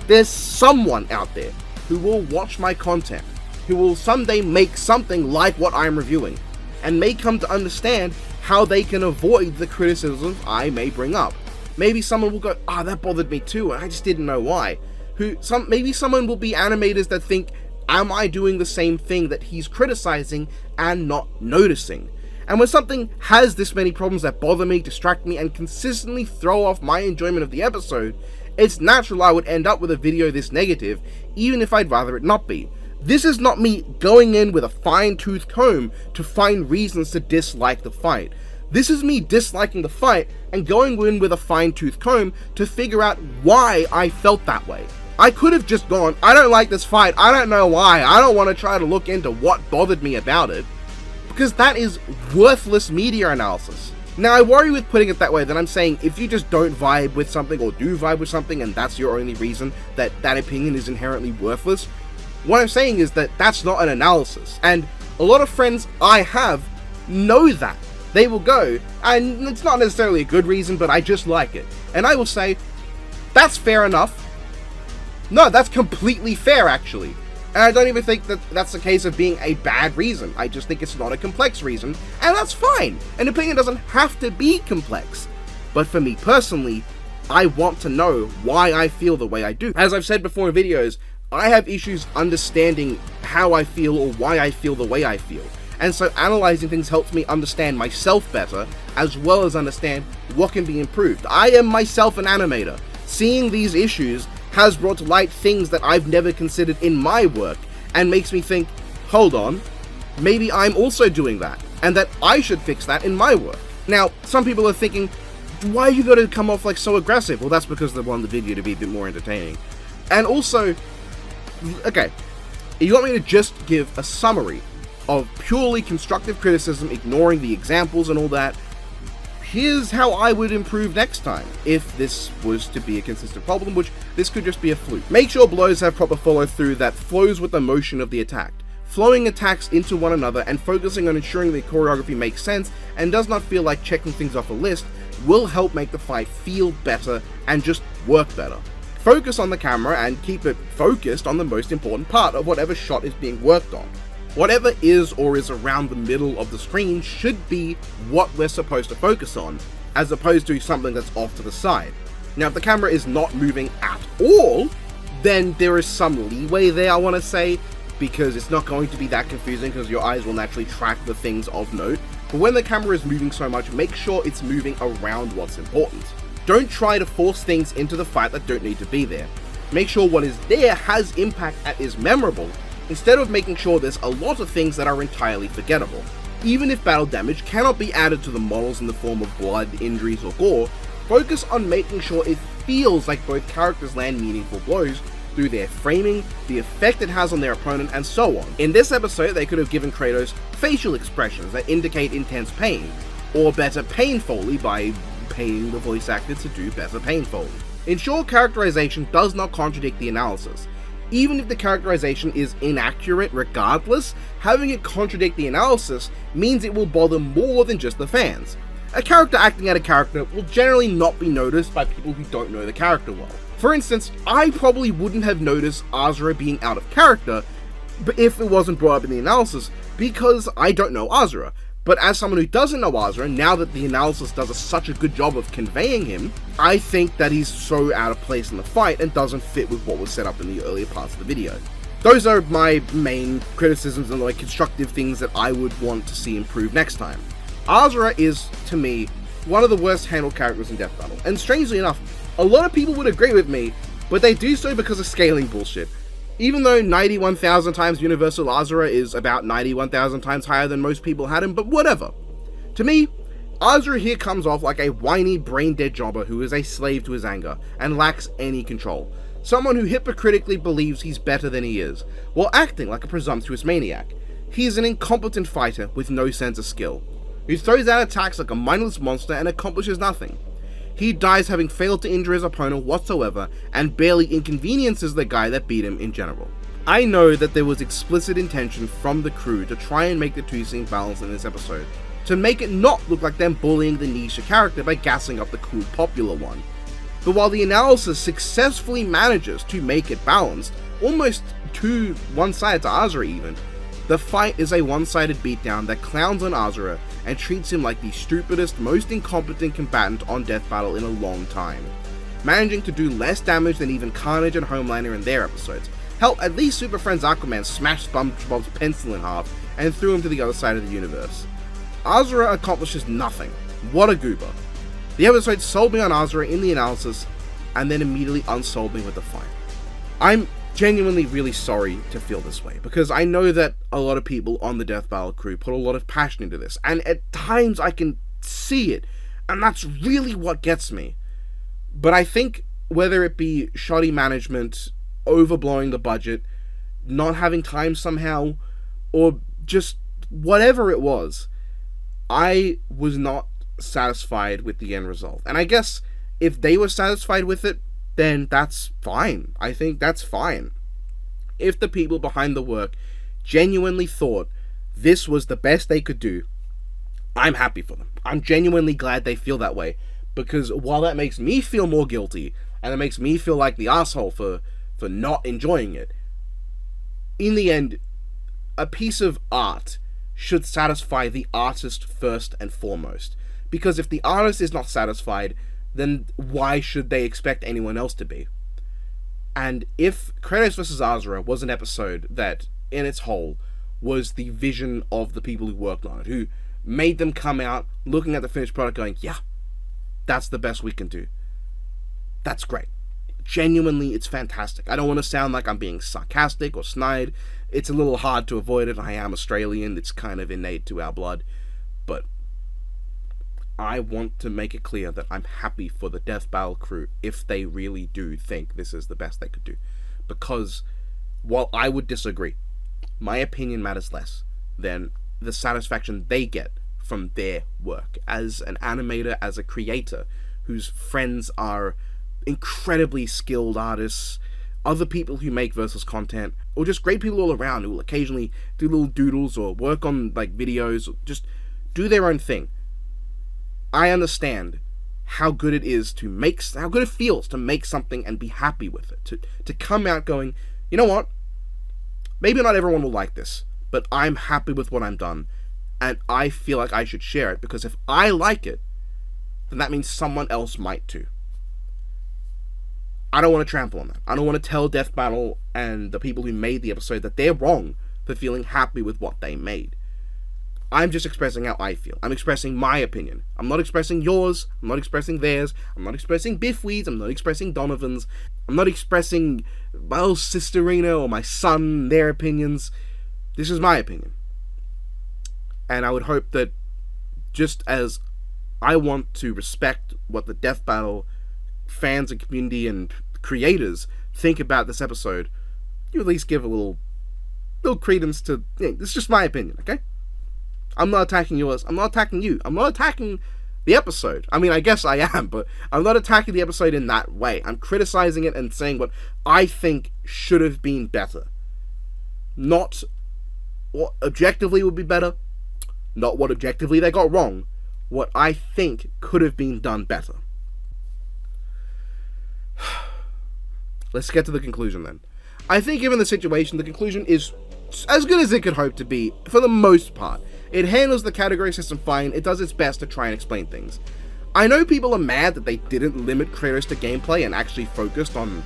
there's someone out there who will watch my content who will someday make something like what I'm reviewing, and may come to understand how they can avoid the criticisms I may bring up. Maybe someone will go, that bothered me too, and I just didn't know why. Maybe someone will be animators that think, am I doing the same thing that he's criticizing and not noticing? And when something has this many problems that bother me, distract me, and consistently throw off my enjoyment of the episode, it's natural I would end up with a video this negative, even if I'd rather it not be. This is not me going in with a fine-tooth comb to find reasons to dislike the fight. This is me disliking the fight and going in with a fine-tooth comb to figure out why I felt that way. I could have just gone, I don't like this fight, I don't know why, I don't want to try to look into what bothered me about it, because that is worthless media analysis. Now, I worry with putting it that way that I'm saying if you just don't vibe with something or do vibe with something and that's your only reason that that opinion is inherently worthless, what I'm saying is that that's not an analysis. And a lot of friends I have know that. They will go, and it's not necessarily a good reason, but I just like it. And I will say, that's fair enough. No, that's completely fair, actually. And I don't even think that that's a case of being a bad reason. I just think it's not a complex reason, and that's fine. An opinion doesn't have to be complex. But for me personally, I want to know why I feel the way I do. As I've said before in videos, I have issues understanding how I feel or why I feel the way I feel. And so analyzing things helps me understand myself better, as well as understand what can be improved. I am myself an animator. Seeing these issues has brought to light things that I've never considered in my work, and makes me think, hold on, maybe I'm also doing that, and that I should fix that in my work. Now, some people are thinking, why are you going to come off like so aggressive? Well, that's because they want the video to be a bit more entertaining. And also, okay, you want me to just give a summary of purely constructive criticism, ignoring the examples and all that. Here's how I would improve next time, if this was to be a consistent problem, which this could just be a fluke. Make sure blows have proper follow through that flows with the motion of the attack. Flowing attacks into one another and focusing on ensuring the choreography makes sense and does not feel like checking things off a list will help make the fight feel better and just work better. Focus on the camera and keep it focused on the most important part of whatever shot is being worked on. Whatever is or is around the middle of the screen should be what we're supposed to focus on, as opposed to something that's off to the side. Now, if the camera is not moving at all, then there is some leeway there, I want to say, because it's not going to be that confusing because your eyes will naturally track the things of note. But when the camera is moving so much, make sure it's moving around what's important. Don't try to force things into the fight that don't need to be there. Make sure what is there has impact and is memorable, instead of making sure there's a lot of things that are entirely forgettable. Even if battle damage cannot be added to the models in the form of blood, injuries, or gore, focus on making sure it feels like both characters land meaningful blows through their framing, the effect it has on their opponent, and so on. In this episode, they could have given Kratos facial expressions that indicate intense pain, or better pain foley by paying the voice actor to do better pain foley. Ensure characterization does not contradict the analysis. Even if the characterization is inaccurate regardless, having it contradict the analysis means it will bother more than just the fans. A character acting out a character will generally not be noticed by people who don't know the character well. For instance, I probably wouldn't have noticed Asura being out of character but if it wasn't brought up in the analysis, because I don't know Asura. But as someone who doesn't know Asura, now that the analysis does such a good job of conveying him, I think that he's so out of place in the fight and doesn't fit with what was set up in the earlier parts of the video. Those are my main criticisms and like constructive things that I would want to see improve next time. Asura is, to me, one of the worst handled characters in Death Battle, and strangely enough, a lot of people would agree with me, but they do so because of scaling bullshit. Even though 91,000 times Universal Asura is about 91,000 times higher than most people had him, but whatever. To me, Asura here comes off like a whiny, brain-dead jobber who is a slave to his anger, and lacks any control. Someone who hypocritically believes he's better than he is, while acting like a presumptuous maniac. He is an incompetent fighter with no sense of skill, who throws out attacks like a mindless monster and accomplishes nothing. He dies having failed to injure his opponent whatsoever, and barely inconveniences the guy that beat him in general. I know that there was explicit intention from the crew to try and make the two seem balanced in this episode, to make it not look like them bullying the niche character by gassing up the cool popular one. But while the analysis successfully manages to make it balanced, almost one-sided to Asura even. The fight is a one-sided beatdown that clowns on Asura and treats him like the stupidest, most incompetent combatant on Death Battle in a long time, managing to do less damage than even Carnage and Homelander in their episodes. Hell, at least Super Friends Aquaman smashed SpongeBob's pencil in half and threw him to the other side of the universe. Asura accomplishes nothing. What a goober. The episode sold me on Asura in the analysis, and then immediately unsold me with the fight. I'm genuinely really sorry to feel this way, because I know that a lot of people on the Death Battle crew put a lot of passion into this, and at times I can see it, and that's really what gets me. But I think whether it be shoddy management, overblowing the budget, not having time somehow, or just whatever it was, I was not satisfied with the end result. And I guess if they were satisfied with it, then that's fine. I think that's fine. If the people behind the work genuinely thought this was the best they could do, I'm happy for them. I'm genuinely glad they feel that way, because while that makes me feel more guilty, and it makes me feel like the asshole for not enjoying it, in the end, a piece of art should satisfy the artist first and foremost. Because if the artist is not satisfied, then why should they expect anyone else to be? And if Kratos vs. Asura was an episode that, in its whole, was the vision of the people who worked on it, who made them come out looking at the finished product going, yeah, that's the best we can do, that's great. Genuinely, it's fantastic. I don't want to sound like I'm being sarcastic or snide. It's a little hard to avoid it. I am Australian. It's kind of innate to our blood. But I want to make it clear that I'm happy for the Death Battle crew if they really do think this is the best they could do. Because while I would disagree, my opinion matters less than the satisfaction they get from their work. As an animator, as a creator, whose friends are incredibly skilled artists, other people who make Versus content, or just great people all around who will occasionally do little doodles or work on like videos, or just do their own thing. I understand how good it is to make, how good it feels to make something and be happy with it. To come out going, you know what? Maybe not everyone will like this, but I'm happy with what I'm done, and I feel like I should share it, because if I like it, then that means someone else might too. I don't want to trample on that. I don't want to tell Death Battle and the people who made the episode that they're wrong for feeling happy with what they made. I'm just expressing how I feel. I'm expressing my opinion. I'm not expressing yours. I'm not expressing theirs. I'm not expressing Biffweed's. I'm not expressing Donovan's. I'm not expressing my little sisterina or my son, their opinions. This is my opinion. And I would hope that just as I want to respect what the Death Battle fans and community and creators think about this episode, you at least give a little credence to, this is just my opinion, okay? I'm not attacking yours. I'm not attacking you. I'm not attacking the episode. I mean, I guess I am, but I'm not attacking the episode in that way. I'm criticizing it and saying what I think should have been better. Not what objectively would be better. Not what objectively they got wrong. What I think could have been done better. Let's get to the conclusion then. I think given the situation, the conclusion is as good as it could hope to be, for the most part. It handles the category system fine, it does its best to try and explain things. I know people are mad that they didn't limit Kratos to gameplay and actually focused on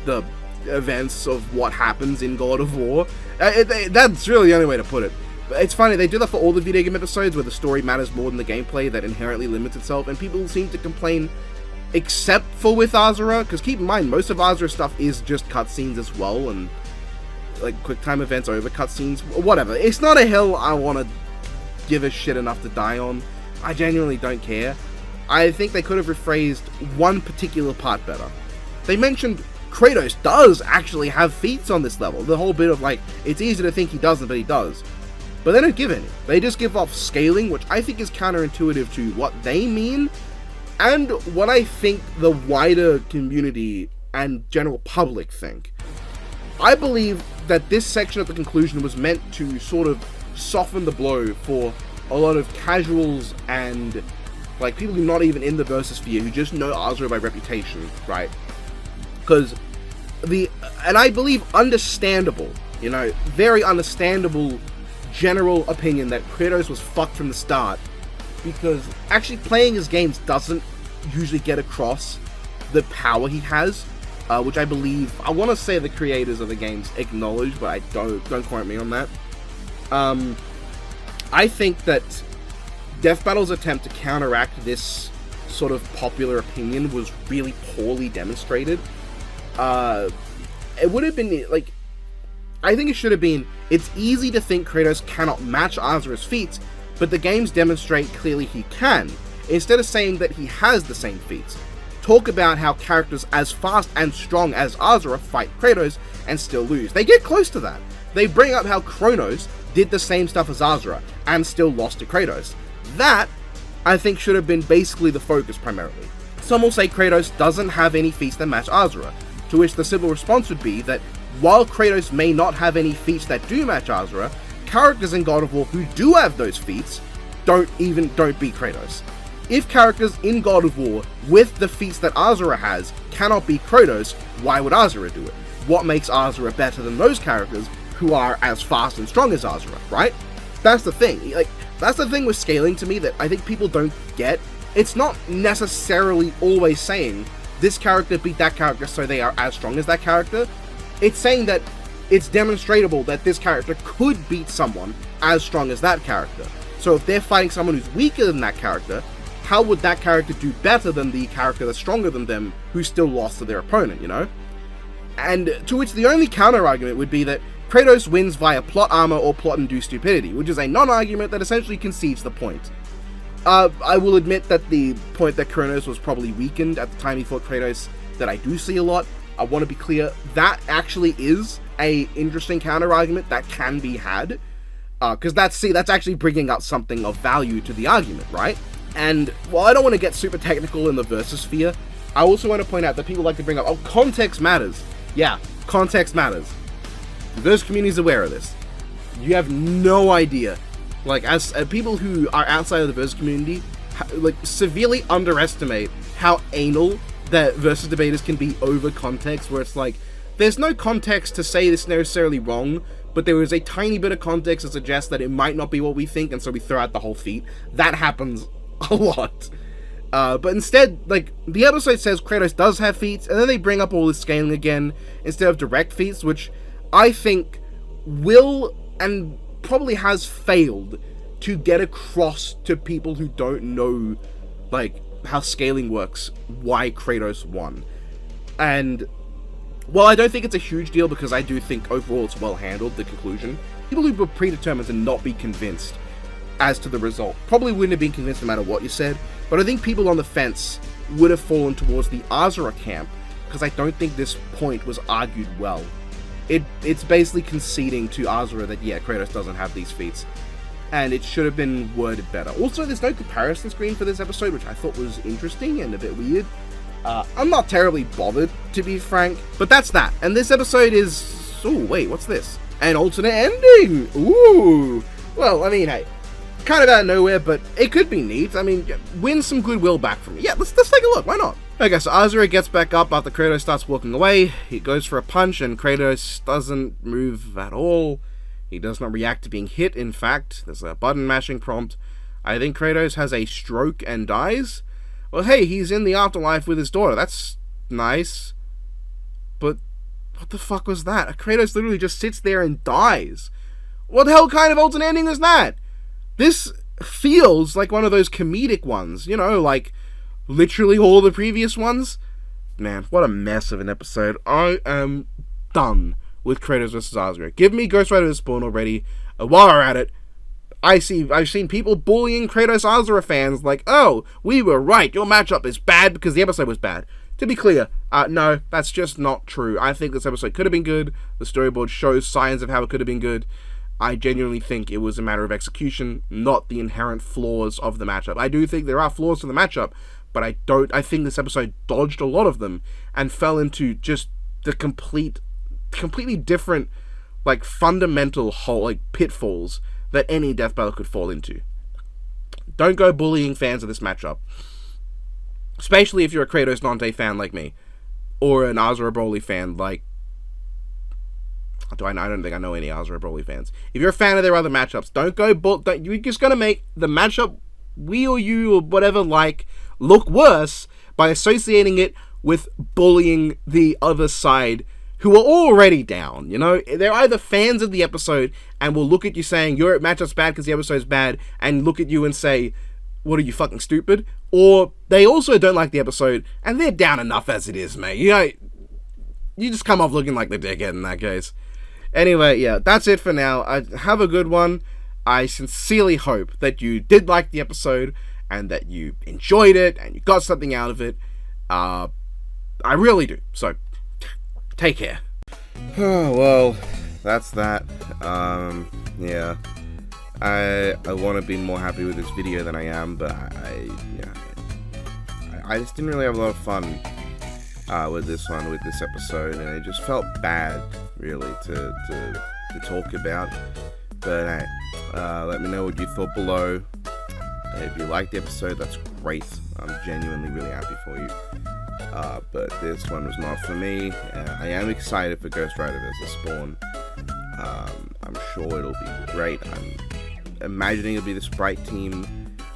the events of what happens in God of War. That's really the only way to put it. It's funny, they do that for all the video game episodes where the story matters more than the gameplay that inherently limits itself, and people seem to complain, except for with Asura, because keep in mind, most of Asura's stuff is just cutscenes as well, and like quick time events over cutscenes, whatever. It's not a hill I want to give a shit enough to die on. I genuinely don't care. I think they could have rephrased one particular part better. They mentioned Kratos does actually have feats on this level. The whole bit of like, it's easy to think he doesn't, but he does. But they don't give any. They just give off scaling, which I think is counterintuitive to what they mean, and what I think the wider community and general public think. I believe that this section at the conclusion was meant to sort of soften the blow for a lot of casuals and like people who are not even in the Versus sphere, who just know Asura by reputation, right? Because and I believe understandable, very understandable general opinion that Kratos was fucked from the start, because actually playing his games doesn't usually get across the power he has, which I believe, I want to say the creators of the games acknowledge, but I don't quote me on that. I think that Death Battle's attempt to counteract this sort of popular opinion was really poorly demonstrated. It would have been, I think it should have been, it's easy to think Kratos cannot match Asura's feats, but the games demonstrate clearly he can, instead of saying that he has the same feats. Talk about how characters as fast and strong as Asura fight Kratos and still lose. They get close to that. They bring up how Kronos did the same stuff as Asura and still lost to Kratos. That, I think, should have been basically the focus primarily. Some will say Kratos doesn't have any feats that match Asura, to which the simple response would be that while Kratos may not have any feats that do match Asura, characters in God of War who do have those feats don't beat Kratos. If characters in God of War with the feats that Asura has cannot beat Kratos, why would Asura do it? What makes Asura better than those characters who are as fast and strong as Asura, right? That's the thing. That's the thing with scaling to me that I think people don't get. It's not necessarily always saying this character beat that character so they are as strong as that character. It's saying that it's demonstrable that this character could beat someone as strong as that character. So if they're fighting someone who's weaker than that character, how would that character do better than the character that's stronger than them who still lost to their opponent, And to which the only counter-argument would be that Kratos wins via plot armor or plot-induced stupidity, which is a non-argument that essentially concedes the point. I will admit that the point that Kronos was probably weakened at the time he fought Kratos, that I do see a lot. I want to be clear, that actually is a interesting counter-argument that can be had, because that's actually bringing up something of value to the argument, right? And while I don't want to get super technical in the versus sphere, I also want to point out that people like to bring up, context matters. Yeah, context matters. The versus community is aware of this. You have no idea. As people who are outside of the versus community, severely underestimate how anal that versus debaters can be over context, where it's there's no context to say this necessarily wrong, but there is a tiny bit of context to suggest that it might not be what we think, and so we throw out the whole feat. That happens a lot. But instead, the episode says Kratos does have feats, and then they bring up all this scaling again, instead of direct feats, which I think will, and probably has failed, to get across to people who don't know, how scaling works, why Kratos won. And while I don't think it's a huge deal, because I do think overall it's well handled, the conclusion, people who were predetermined to not be convinced as to the result probably wouldn't have been convinced no matter what you said, but I think people on the fence would have fallen towards the Asura camp, because I don't think this point was argued well. It's basically conceding to Asura that, yeah, Kratos doesn't have these feats, and it should have been worded better. Also, there's no comparison screen for this episode, which I thought was interesting and a bit weird. I'm not terribly bothered, to be frank, but that's that. And this episode is... Oh, wait, what's this? An alternate ending! Ooh! Well, I mean, hey, kind of out of nowhere, but it could be neat. I mean, win some goodwill back from me. Yeah, let's take a look, why not? Okay, so Asura gets back up after Kratos starts walking away. He goes for a punch, and Kratos doesn't move at all. He does not react to being hit, in fact. There's a button mashing prompt. I think Kratos has a stroke and dies. Well, hey, he's in the afterlife with his daughter. That's nice. But what the fuck was that? Kratos literally just sits there and dies. What the hell kind of alternate ending is that? This feels like one of those comedic ones, literally all the previous ones. Man, what a mess of an episode. I am done with Kratos vs. Asura. Give me Ghost Rider to Spawn already. While we're at it, I've seen people bullying Kratos Asura fans oh, we were right, your matchup is bad because the episode was bad. To be clear, no, that's just not true. I think this episode could have been good. The storyboard shows signs of how it could have been good. I genuinely think it was a matter of execution, not the inherent flaws of the matchup. I do think there are flaws to the matchup, but I think this episode dodged a lot of them and fell into just the completely different, fundamental pitfalls that any death battle could fall into. Don't go bullying fans of this matchup. Especially if you're a Kratos Dante fan like me, or an Asura Broly fan I don't think I know any Asura Broly fans. If you're a fan of their other matchups, you're just gonna make the matchup we or you or whatever like look worse by associating it with bullying the other side who are already down. You know, they're either fans of the episode and will look at you saying your matchup's bad because the episode's bad, and look at you and say, what are you, fucking stupid? Or they also don't like the episode and they're down enough as it is, mate. You know, you just come off looking like the dickhead in that case. Anyway, yeah, that's it for now. Have a good one. I sincerely hope that you did like the episode and that you enjoyed it and you got something out of it. I really do. So, take care. Well, that's that. Yeah. I want to be more happy with this video than I am, but I just didn't really have a lot of fun with this episode, and it just felt bad, really, to talk about. But hey, let me know what you thought below. If you liked the episode, that's great. I'm genuinely really happy for you. But this one was not for me. I am excited for Ghost Rider vs. Spawn. I'm sure it'll be great. I'm imagining it'll be the sprite team,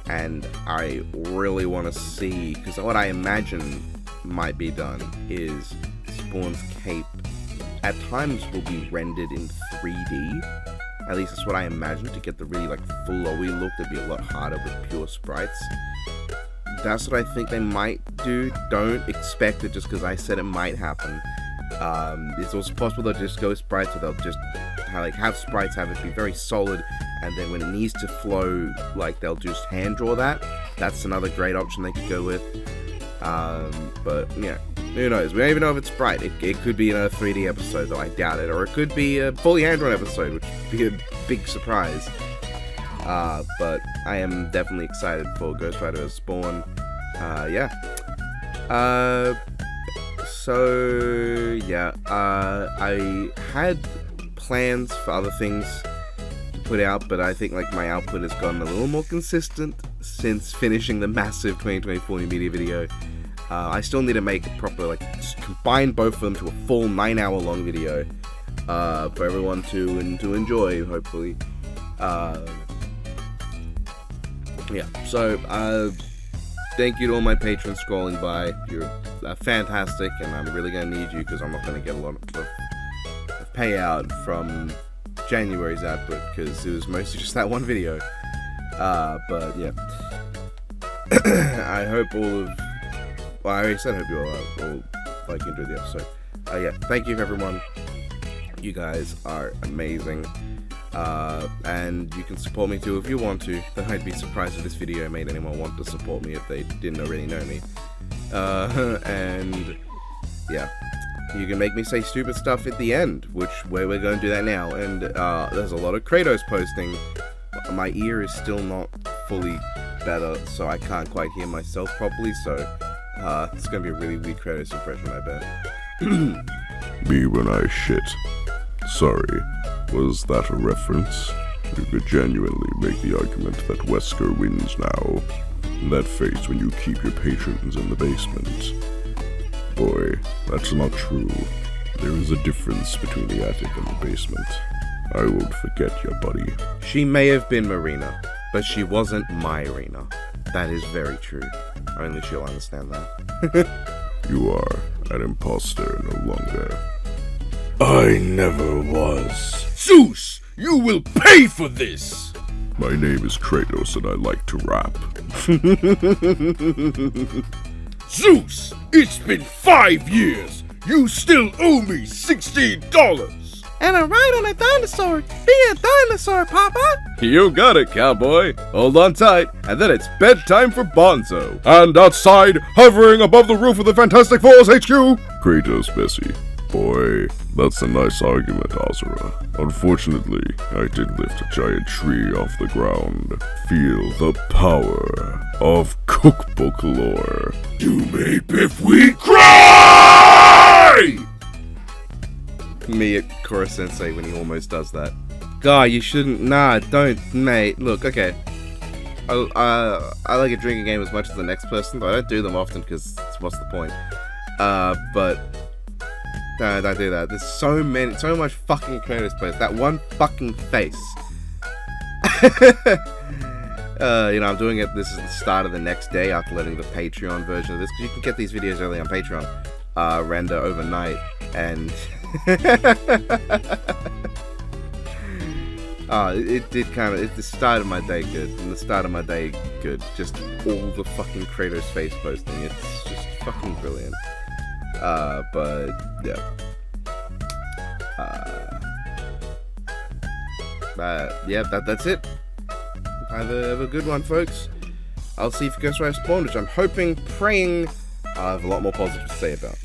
and I really want to see, because what I imagine might be done is Spawn's cape at times will be rendered in 3D. At least that's what I imagine, to get the really like flowy look that'd be a lot harder with pure sprites. That's what I think they might do. Don't expect it just because I said it might happen. It's also possible they'll just go sprites, or they'll just have sprites have it be very solid, and then when it needs to flow, like they'll just hand draw that. That's another great option they could go with. But yeah, who knows? We don't even know if it's sprite. It could be another 3D episode, though I doubt it. Or it could be a fully hand-drawn episode, which would be a big surprise. But I am definitely excited for Ghost Rider vs. Spawn. Yeah. So yeah, I had plans for other things to put out, but I think like my output has gotten a little more consistent since finishing the massive 2024 new media video. I still need to make a proper, combine both of them to a full 9-hour long video for everyone to enjoy, hopefully. Yeah, so thank you to all my patrons scrolling by. You're fantastic, and I'm really going to need you because I'm not going to get a lot of payout from January's output because it was mostly just that one video. But yeah, I hope all of, well, I already said I hope you all enjoy the episode. Yeah, thank you everyone. You guys are amazing. And you can support me too if you want to. I'd be surprised if this video made anyone want to support me if they didn't already know me. And yeah, you can make me say stupid stuff at the end, where we're going to do that now. And there's a lot of Kratos posting. My ear is still not fully better, so I can't quite hear myself properly, so it's going to be a really weird Kratos impression, I bet. Me when I shit. Sorry, was that a reference? You could genuinely make the argument that Wesker wins now. That face when you keep your patrons in the basement. Boy, that's not true. There is a difference between the attic and the basement. I won't forget you, buddy. She may have been Marina, but she wasn't my Arena. That is very true. Only she'll understand that. You are an imposter no longer. I never was. Zeus, you will pay for this! My name is Kratos and I like to rap. Zeus, it's been 5 years. You still owe me $16. And I ride on a dinosaur. Be a dinosaur, Papa. You got it, cowboy. Hold on tight, and then it's bedtime for Bonzo. And outside, hovering above the roof of the Fantastic Four's HQ, Kratos, Bessie. Boy, that's a nice argument, Asura. Unfortunately, I did lift a giant tree off the ground. Feel the power of cookbook lore. You made Biffweed cry! Me at Kora Sensei when he almost does that. God, you shouldn't. Nah, don't, mate. Look, okay. I like a drinking game as much as the next person, but I don't do them often because what's the point? But Don't do that. There's so much fucking Kratos posts. That one fucking face. I'm doing it. This is the start of the next day after letting the Patreon version of this, because you can get these videos early on Patreon, render overnight, and it started my day good. And the start of my day good. Just all the fucking Kratos face posting. It's just fucking brilliant. But yeah. That's it. Have a good one, folks. I'll see you for Ghost Rider Spawn, which I'm hoping, praying, I have a lot more positive to say about.